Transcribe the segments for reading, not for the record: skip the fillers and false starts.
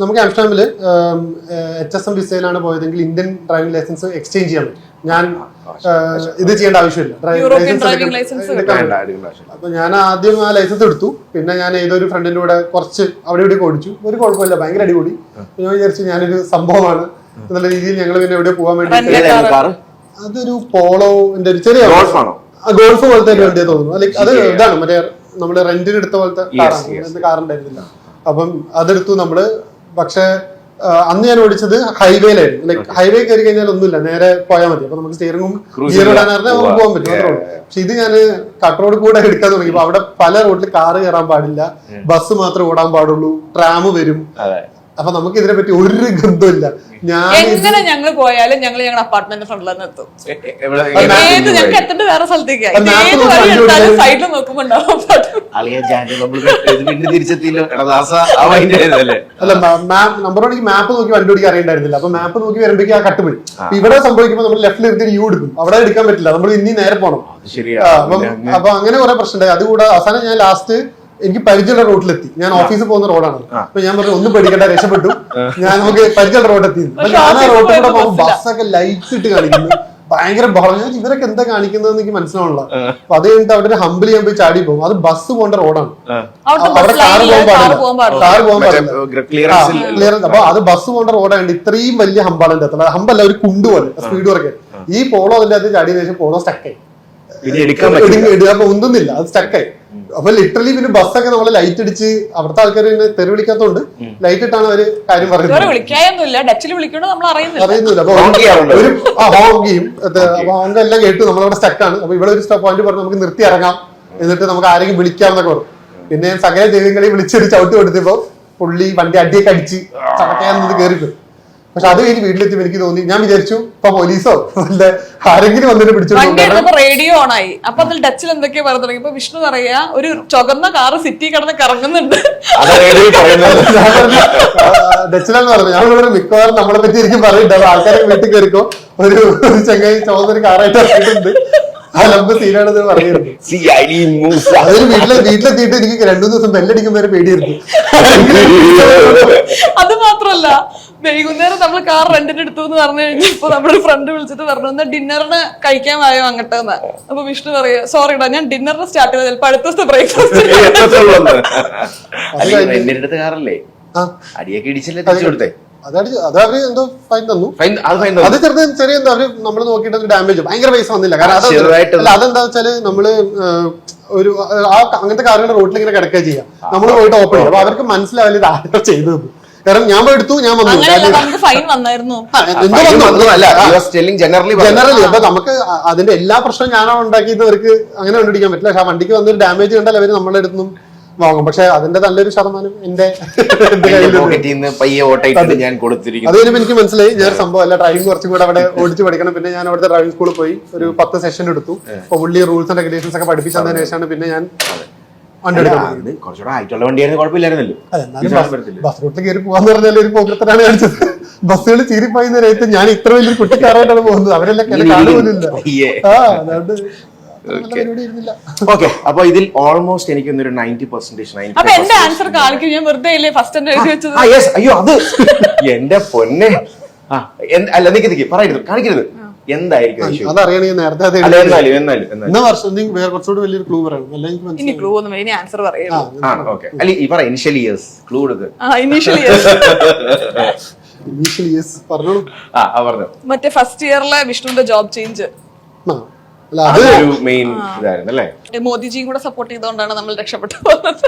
നമുക്ക് ആംസ്റ്റർഡാമിൽ HSM വിസയിലാണ് പോയതെങ്കിൽ ഇന്ത്യൻ ഡ്രൈവിംഗ് ലൈസൻസ് എക്സ്ചേഞ്ച് ചെയ്യാൻ പറ്റും. ഞാൻ ഇത് ചെയ്യേണ്ട ആവശ്യമില്ല. അപ്പൊ ഞാൻ ആദ്യം ആ ലൈസൻസ് എടുത്തു. പിന്നെ ഞാൻ ഏതൊരു ഫ്രണ്ടിന്റെ കൂടെ കുറച്ച് അവിടെ ഇവിടെ ഓടിച്ചു. ഒരു കുഴപ്പമില്ല, ഭയങ്കര അടിപൊളി. ഞാൻ വിചാരിച്ചു ഞാനൊരു സംഭവമാണ് എന്നുള്ള രീതിയിൽ ഞങ്ങൾ പിന്നെ എവിടെ പോകാൻ വേണ്ടി അതൊരു പോളോന്റെ ഒരു ചെറിയ ഗോൾഫ് പോലത്തെ ഒരു വണ്ടിയെ തോന്നുന്നു. ലൈക്ക് അത് ഇതാണ് മറ്റേ നമ്മള് റെന്റിന് എടുത്ത പോലത്തെ കാറാണ്, കാറുണ്ടായിരുന്നില്ല. അപ്പം അതെടുത്തു നമ്മള്. പക്ഷെ അന്ന് ഞാൻ ഓടിച്ചത് ഹൈവേയിലായിരുന്നു. ലൈക്ക് ഹൈവേ കയറി കഴിഞ്ഞാൽ ഒന്നുമില്ല, നേരെ പോയാൽ മതി. അപ്പൊ നമുക്ക് സ്റ്റിയറിംഗും ഗിയർ ഇടാൻ നമുക്ക് പോകാൻ പറ്റും മാത്രമേ ഉള്ളൂ. പക്ഷെ ഇത് ഞാൻ കട്ട് റോഡ് കൂടെ എടുക്കാൻ തുടങ്ങിയപ്പോ അവിടെ പല റോഡിൽ കാറ് കയറാൻ പാടില്ല, ബസ് മാത്രമേ ഓടാൻ പാടുള്ളൂ, ട്രാം വരും. അപ്പൊ നമുക്ക് ഇതിനെ പറ്റി ഒരു ഗന്ധമില്ല. എങ്ങനെ ഞങ്ങൾ പോയാലും ഞങ്ങൾ ഞങ്ങളുടെ അപ്പാർട്ട്മെന്റ് ഫ്രണ്ടിൽ തന്നെ എത്തും. ഞങ്ങൾക്ക് എത്തേണ്ട വേറെ സ്ഥലത്തേക്ക് സൈഡിൽ നോക്കുമ്പോണ്ടാവും. അല്ല നമ്പർ വണ്ണിക്ക് മാപ്പ് നോക്കി വണ്ടി ഓടിക്കാൻ അറിയണ്ടായിരുന്നില്ല. അപ്പൊ മാപ്പ് നോക്കി വരുമ്പോഴേക്കും ആ കട്ടുപോയി. ഇവിടെ സംഭവിക്കുമ്പോൾ നമ്മൾ ലെഫ്റ്റിൽ എടുത്ത് യു എടുക്കും, അവിടെ എടുക്കാൻ പറ്റില്ല, നമ്മൾ ഇനി നേരെ പോകണം. അപ്പൊ അങ്ങനെ കുറെ പ്രശ്നമുണ്ടായി. അതുകൂടെ അവസാനം ഞാൻ ലാസ്റ്റ് എനിക്ക് പരിചയമുള്ള റോഡിലെത്തി. ഞാൻ ഓഫീസിൽ പോകുന്ന റോഡാണ്. അപ്പൊ ഞാൻ പറഞ്ഞു ഒന്നും പേടിക്കണ്ട, രക്ഷപ്പെട്ടു. ഞാൻ നമുക്ക് പരിചയമുള്ള റോഡെത്തി. അപ്പൊ ഞാൻ ആ റോഡിൽ കൂടെ പോകുമ്പോൾ ബസ്സൊക്കെ ലൈറ്റ് ഇട്ട് കാണിക്കുന്നു, ഭയങ്കര ബഹളം. ഞാൻ ഇവരൊക്കെ എന്താ കാണിക്കുന്നതെന്ന് എനിക്ക് മനസ്സിലാവണില്ല. അപ്പൊ അത് കഴിഞ്ഞിട്ട് അവിടെ ഒരു ഹമ്പിൾ ചെയ്യാൻ പോയി ചാടി പോകും. അത് ബസ് പോകേണ്ട റോഡാണ്, അവിടെ കാറ് പോകാൻ പാടില്ല. ക്ലിയറൻസ്. അപ്പൊ അത് ബസ് പോകേണ്ട റോഡാണ്. ഇത്രയും വലിയ ഹമ്പാളിന്റെ അത്ര ഹമ്പല്ല, ഒരു കുണ്ട് പോലെ സ്പീഡ് കുറയ്ക്കാൻ. ഈ പോളോ അതിന്റെ അത് ചാടിയതിനു ശേഷം പോളോ സ്റ്റക്കായി, അപ്പൊ ഒന്നുന്നില്ല, അത് സ്റ്റക്കായി. അപ്പൊ ലിറ്ററലി പിന്നെ ബസ്സൊക്കെ നമ്മള് ലൈറ്റ് അടിച്ച് അവിടുത്തെ ആൾക്കാർ പിന്നെ തെറി വിളിക്കാത്തോണ്ട് ലൈറ്റ് ഇട്ടാണ് അവര് കാര്യം പറയുന്നത്. അറിയുന്നില്ല. അപ്പൊ ഒരു ഹോങ്കയും ഹോങ്ക എല്ലാം കേട്ടു, നമ്മളവിടെ സ്റ്റക്കാണ്. അപ്പൊ ഇവിടെ ഒരു പോയിന്റ് പറഞ്ഞു നമുക്ക് നിർത്തി ഇറങ്ങാം, എന്നിട്ട് നമുക്ക് ആരെങ്കിലും വിളിക്കാമെന്നൊക്കെ പറഞ്ഞു. പിന്നെ സകല ദൈവങ്ങളെയും വിളിച്ചൊരു ചവിട്ടി കൊടുത്തപ്പോ പുള്ളി വണ്ടി അടിയൊക്കെ അടിച്ച് ചടക്കാന്നത് കയറിപ്പോയി. പക്ഷെ അത് കഴിഞ്ഞ് വീട്ടിലെത്തി എനിക്ക് തോന്നി, ഞാൻ വിചാരിച്ചു ഇപ്പൊ പോലീസോ അല്ല ആരെങ്കിലും വന്നിട്ട് പിടിച്ചു. റേഡിയോ ഓൺ ആയി. അപ്പൊ അതിൽ ഡച്ചിൽ എന്തൊക്കെയാ പറഞ്ഞു തുടങ്ങി. ഇപ്പൊ വിഷ്ണു പറയാ ഒരു ചുവന്ന കാറ് സിറ്റി കിടന്ന് കറങ്ങുന്നുണ്ട്. ഡച്ചിലെന്ന് പറഞ്ഞു. ഞാൻ മിക്കവാറും നമ്മളെ പറ്റി എനിക്ക് പറയുന്നുണ്ട്. ആൾക്കാരെ വീട്ടിൽ കയറിക്കോ ഒരു ചെങ്ങായി ചുവന്നൊരു കാറായിട്ട് ഇറങ്ങിയിട്ടുണ്ട്, ആ നമുക്ക് സീനാണെന്ന് പറയുന്നത്. അതൊരു വീട്ടിലെത്തിയിട്ട് എനിക്ക് 2 ദിവസം ബെല്ലടിക്കുമ്പോ വരെ പേടിയായിരുന്നു. അത് മാത്രല്ല, വൈകുന്നേരം നമ്മൾ കാർ റെന്റിന് എടുത്തു എന്ന് പറഞ്ഞു കഴിഞ്ഞപ്പോ നമ്മുടെ ഫ്രണ്ട് വിളിച്ചിട്ട് പറഞ്ഞു എന്നാ ഡിന്നറിന് കഴിക്കാൻ വായോ അങ്ങോട്ടെന്ന്. അപ്പൊ വിഷ്ണു പറയാ സോറിടാ ഞാൻ ഡിന്നറിന് സ്റ്റാർട്ട് ചെയ്ത ചിലപ്പോ അടുത്ത ദിവസത്തെ ബ്രേക്ക്ഫാസ്റ്റ്. അത് അവര് എന്തോ ഫൈൻ തന്നു. അത് ചെറിയ എന്തോ അവര് നമ്മള് നോക്കിയിട്ട് ഡാമേജ് ഭയങ്കര പൈസ വന്നില്ല. കാരണം അതെന്താ വെച്ചാല് നമ്മള് ഒരു അങ്ങനത്തെ കാറുകളുടെ റോട്ടിൽ ഇങ്ങനെ കിടക്കുക ചെയ്യാം, നമ്മൾ പോയിട്ട് ഓപ്പൺ ചെയ്യും. അപ്പൊ അവർക്ക് മനസ്സിലാവില്ല ഇത് ആരോ ചെയ്തത്. കാരണം ഞാൻ എടുത്തു, ഞാൻ വന്നു, ജനറലി. അപ്പൊ നമുക്ക് അതിന്റെ എല്ലാ പ്രശ്നവും ഞാനാണ് ഉണ്ടാക്കിയത്. അവർക്ക് അങ്ങനെ കണ്ടുപിടിക്കാൻ പറ്റില്ല. പക്ഷെ ആ വണ്ടിക്ക് വന്നൊരു ഡാമേജ് കണ്ടാൽ അവര് നമ്മളെ അടുത്തുനിന്നും വാങ്ങും. പക്ഷെ അതിന്റെ നല്ലൊരു ശതമാനം എന്റെ അതുകഴിഞ്ഞപ്പോ എനിക്ക് മനസ്സിലായി ഞാൻ സംഭവം അല്ല, ഡ്രൈവിംഗ് കുറച്ചും കൂടെ അവിടെ ഓടിച്ചു പഠിക്കണം. പിന്നെ ഞാൻ അവിടുത്തെ ഡ്രൈവിംഗ് സ്കൂളിൽ പോയി ഒരു 10 സെഷൻ എടുത്തു. അപ്പൊ പുള്ളി റൂൾസ് ആൻഡ് റെഗുലേഷൻസ് ഒക്കെ പഠിപ്പിച്ചതിന് ശേഷമാണ് പിന്നെ ഞാൻ ബസ് റൂട്ടിൽ കയറി പോവാന്ന് പറഞ്ഞാൽ ഒരു പോക്കത്തിനാണ് കാണിച്ചത്. ബസ്സുകൾ ചീറിപ്പോയി നേരത്ത് ഞാൻ ഇത്ര വലിയൊരു കുട്ടിക്കാരായിട്ടാണ് പോകുന്നത്. അവരെല്ലാം കാണുപോലില്ല. അപ്പൊ ഇതിൽ ഓൾമോസ്റ്റ് എനിക്ക് 90%. എന്റെ ആൻസർ കാണിക്കും, ഞാൻ വെറുതെ ഇല്ലേ ഫസ്റ്റ് വെച്ചത്. അയ്യോ അത് എന്റെ പൊന്നെ. അല്ല നിക്ക് പറയരുത്, കാണിക്കരുത്. എന്തായിരിക്കും മറ്റേ ഫസ്റ്റ് ഇയറിലെ വിഷ്ണുവിന്റെ ജോബ് ചേഞ്ച് മോദിജിയും കൂടെ സപ്പോർട്ട് ചെയ്തുകൊണ്ടാണ് നമ്മൾ രക്ഷപ്പെട്ടു പോകുന്നത്.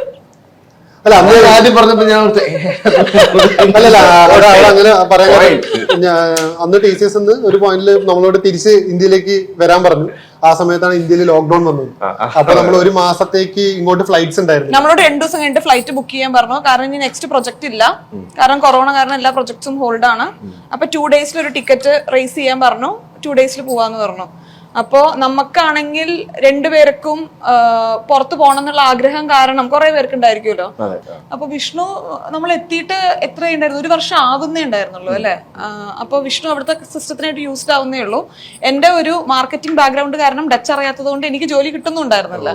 അല്ല അന്ന് ആദ്യം പറഞ്ഞപ്പോ ഞാൻ അല്ലല്ല അങ്ങനെ പറയാൻ അന്ന് TCS ഒരു പോയിന്റിൽ നമ്മളോട് തിരിച്ച് ഇന്ത്യയിലേക്ക് വരാൻ പറഞ്ഞു. ആ സമയത്താണ് ഇന്ത്യയിൽ ലോക്ക്ഡൌൺ വന്നത്. അപ്പൊ നമ്മൾ 1 മാസത്തേക്ക് ഇങ്ങോട്ട് ഫ്ലൈറ്റ്സ് ഉണ്ടായിരുന്നു. നമ്മളോട് 2 ദിവസം കഴിഞ്ഞിട്ട് ഫ്ലൈറ്റ് ബുക്ക് ചെയ്യാൻ പറഞ്ഞു. കാരണം ഇനി നെക്സ്റ്റ് പ്രൊജക്ട് ഇല്ല, കാരണം കൊറോണ കാരണം എല്ലാ പ്രൊജക്ട്സും ഹോൾഡ് ആണ്. അപ്പൊ 2 ഡേയ്സിൽ ഒരു ടിക്കറ്റ് റേസ് ചെയ്യാൻ പറഞ്ഞു, 2 ഡേയ്സിൽ പോവാന്ന് പറഞ്ഞു. അപ്പോ നമുക്കാണെങ്കിൽ 2 പേർക്കും പുറത്തു പോകണം എന്നുള്ള ആഗ്രഹം കാരണം കുറെ പേർക്ക് ഉണ്ടായിരിക്കുമല്ലോ. അപ്പൊ വിഷ്ണു നമ്മൾ എത്തിയിട്ട് എത്രയുണ്ടായിരുന്നു, 1 വർഷം ആവുന്നേ ഉണ്ടായിരുന്നുള്ളൂ അല്ലെ. അപ്പൊ വിഷ്ണു അവിടുത്തെ സിസ്റ്റത്തിനായിട്ട് യൂസ്ഡ് ആവുന്നേ ഉള്ളൂ. എന്റെ ഒരു മാർക്കറ്റിംഗ് ബാക്ക്ഗ്രൗണ്ട് കാരണം ഡച്ച് അറിയാത്തത് കൊണ്ട് എനിക്ക് ജോലി കിട്ടുന്നുണ്ടായിരുന്നില്ല.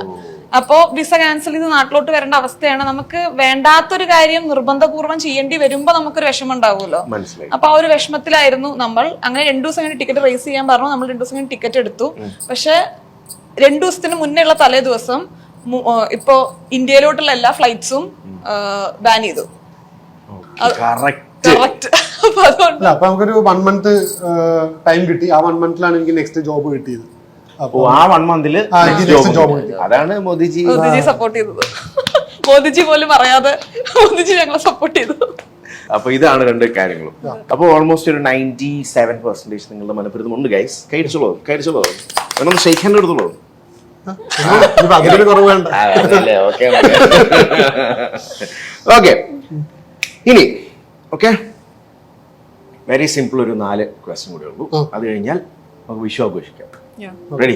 അപ്പോ വിസ ക്യാൻസൽ ചെയ്ത് നാട്ടിലോട്ട് വരേണ്ട അവസ്ഥയാണ്. നമുക്ക് വേണ്ടാത്തൊരു കാര്യം നിർബന്ധപൂർവ്വം ചെയ്യേണ്ടി വരുമ്പോ നമുക്കൊരു വിഷമം ഉണ്ടാവുമല്ലോ. മനസ്സിലായി. അപ്പൊ ആ ഒരു വിഷമത്തിലായിരുന്നു നമ്മൾ. അങ്ങനെ 2 ദിവസം കഴിഞ്ഞ് ടിക്കറ്റ് റേസ് ചെയ്യാൻ പറഞ്ഞു. നമ്മൾ 2 ദിവസം കഴിഞ്ഞ് ടിക്കറ്റ് എടുത്തു. പക്ഷെ 2 ദിവസത്തിന് മുന്നേ ഉള്ള തലേ ദിവസം ഇപ്പോ ഇന്ത്യയിലോട്ടുള്ള എല്ലാ ഫ്ലൈറ്റ്സും ബാൻ ചെയ്തു. കറക്റ്റ്. അപ്പൊ നമുക്കൊരു 1 month ടൈം കിട്ടി. ആ 1 monthലാണ് എനിക്ക് നെക്സ്റ്റ് ജോബ് കിട്ടിയത്. അപ്പൊ ആ 1 month ജോബ് കിട്ടി. അതാണ് മോദിജി സപ്പോർട്ട് ചെയ്തത്. മോദിജി പോലും അറിയാതെ മോദിജി ഞങ്ങളെ സപ്പോർട്ട് ചെയ്തു. അപ്പൊ ഇതാണ് 2 കാര്യങ്ങളും. അപ്പൊ ഓൾമോസ്റ്റ് ഒരു 97% നിങ്ങളുടെ മനഃപുരത്തും ഉണ്ട് ഗൈസ്. കഴിച്ചോളൂ എന്നൊന്ന് ഷെയ്ക്ക് ഹാൻഡ് എടുത്തോളൂ. അതിലൊരു കുറവ് വേണ്ട. ഓക്കെ ഇനി ഓക്കെ വെരി സിമ്പിൾ ഒരു 4 ക്വസ്റ്റ്യൻ കൂടെ ഉള്ളൂ. അത് കഴിഞ്ഞാൽ നമുക്ക് വിഷു ആഘോഷിക്കാം. റെഡി?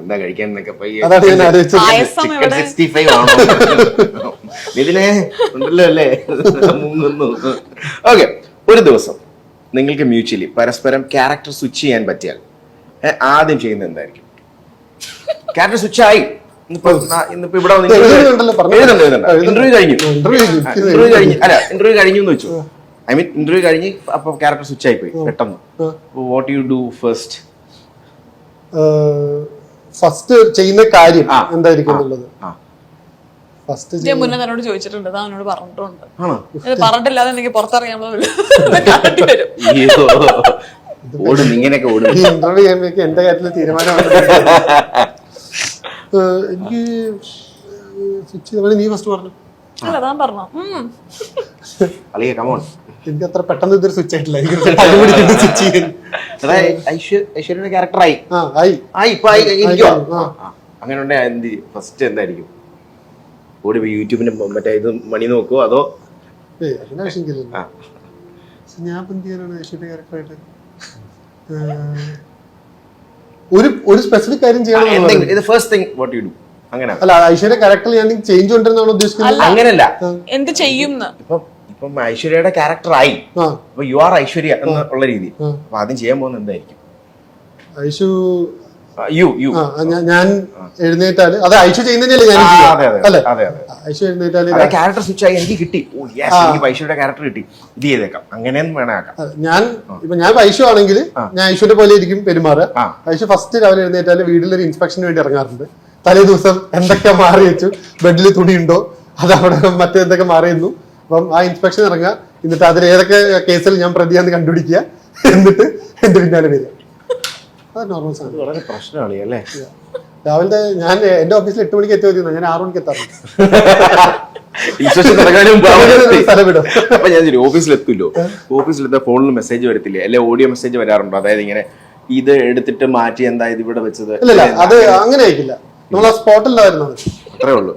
എന്താ കഴിക്കാൻ എന്നൊക്കെ അതാണ് ഞാൻ ആലോചിച്ചത്. ചിക്കൻ 65 ആണോ ഇതിനെ ഉണ്ടല്ലോ അല്ലേ? ഓക്കെ, ഒരു ദിവസം നിങ്ങൾക്ക് മ്യൂച്വലി പരസ്പരം ക്യാരക്ടർ സ്വിച്ച് ചെയ്യാൻ പറ്റിയാൽ ആദ്യം ചെയ്യുന്നത് എന്തായിരിക്കും? ക്യാരക്ടർ സ്വിച്ച് ആയി ഇന്നിപ്പോ ഇവിടെ ഇന്റർവ്യൂ കഴിഞ്ഞു എന്ന് വെച്ചു. ഐ മീൻ ഇന്റർവ്യൂ കഴിഞ്ഞ് അപ്പൊ ക്യാരക്ടർ സ്വിച്ച് ആയി പോയി പെട്ടെന്ന്. What you do first? First ചെയ്യുന്ന കാര്യം എന്തായിരിക്കും എന്നുള്ളത് ഫസ്റ്റ് മുന്നേ തന്നോട് ചോദിച്ചിട്ടുണ്ട്. അവനോട് പറഞ്ഞിട്ടുണ്ട്. പറഞ്ഞിട്ടില്ലാതെ എനിക്ക് പുറത്തറിയാമോ വരും. ഓടും ഇങ്ങനെയൊക്കെ ഓടും. ഇന്റർവ്യൂ ചെയ്യുമ്പോഴേക്കും എന്റെ കാര്യത്തിൽ തീരുമാനമാണ്. എനിക്ക് സ്വിച്ച് ചെയ്ത നീ ഫസ്റ്റ് പറഞ്ഞു. അല്ല താൻ പറഞ്ഞോ. എനിക്ക് അത്ര പെട്ടെന്ന് ഇതൊരു സ്വിച്ച് ആയിട്ടില്ല. ഐശ്വര്യയുടെ ക്യാരക്ടറായി അങ്ങനെ ഉണ്ടെങ്കിൽ ഫസ്റ്റ് എന്തായിരിക്കും? ഓടി യൂട്യൂബിന്റെ മറ്റേ ഇത് മണി നോക്കുവോ അതോ? അങ്ങനെ വിഷമിക്കില്ല. ഞാൻ എന്ത് ചെയ്യാനാണ് ഐശ്വര്യ ക്യാരക്ടറായിട്ട്? ഒരു സ്പെസിഫിക് കാര്യം ചെയ്യണം. അല്ല ഐശ്വര്യ ക്യാരക്ടർ ഞാൻ ചേഞ്ച് കൊണ്ടിരുന്നാണ് ഉദ്ദേശിക്കുന്നത്. അങ്ങനല്ല, എന്ത് ചെയ്യും ഇപ്പം ഐശ്വര്യയുടെ ക്യാരക്ടറായി അപ്പൊ യു ആർ ഐശ്വര്യ എന്നുള്ള രീതി. അപ്പൊ ആദ്യം ചെയ്യാൻ പോകുന്നത് എന്തായിരിക്കും? ഐശു ഞാൻ എഴുന്നേറ്റാല് അത് ഐശു ചെയ്യുന്നതല്ലേ ഞാൻ അല്ലെ? ഐശു എഴുന്നേറ്റാല് ക്യാരക്ടർ സ്വിച്ച് ആയി എനിക്ക് കിട്ടി, ഐശ്വര്യയുടെ ക്യാരക്ടർ കിട്ടി, ഇത് ചെയ്തേക്കാം, അങ്ങനെയൊന്നും വേണേക്കാം. ഞാൻ ഐശു ആണെങ്കിൽ ഞാൻ ഐശ്വര്യ പോലെ ഇരിക്കും പെരുമാറുക. ഐശു ഫസ്റ്റ് രാവിലെ എഴുന്നേറ്റാല് വീട്ടിലൊരു ഇൻസ്പെക്ഷന് വേണ്ടി ഇറങ്ങാറുണ്ട്. തലേ ദിവസം എന്തൊക്കെ മാറി വെച്ചു, ബെഡിൽ തുണി ഉണ്ടോ, അത് അവിടെ മറ്റെന്തൊക്കെ മാറിയിരുന്നു. അപ്പം ആ ഇൻസ്പെക്ഷൻ ഇറങ്ങുക, എന്നിട്ട് അതിൽ ഏതൊക്കെ കേസിൽ ഞാൻ പ്രതിയാന്ന് കണ്ടുപിടിക്കുക, എന്നിട്ട് എന്റെ പിന്നാലെ വരിക. അത് നോർമൽ സാധനം. വളരെ പ്രശ്നമാണ് അല്ലേ? രാവിലത്തെ ഞാൻ എന്റെ ഓഫീസിൽ 8 മണിക്ക് എത്തുമായിരുന്നു, ഞാൻ 6 മണിക്ക് എത്താറുണ്ട്. അപ്പൊ ഞാൻ ഓഫീസിലെത്തുമല്ലോ, ഓഫീസിലെത്താ ഫോണിൽ മെസ്സേജ് വരത്തില്ലേ, അല്ലെ ഓഡിയോ മെസ്സേജ് വരാറുണ്ടോ? അതായത് ഇങ്ങനെ ഇത് എടുത്തിട്ട് മാറ്റി എന്താ ഇത് ഇവിടെ വെച്ചത്? ഇല്ല, അത് അങ്ങനെ ആയിക്കില്ല. നമ്മൾ ആ സ്പോട്ടിലായിരുന്നു. അത്രേ ഉള്ളൂ.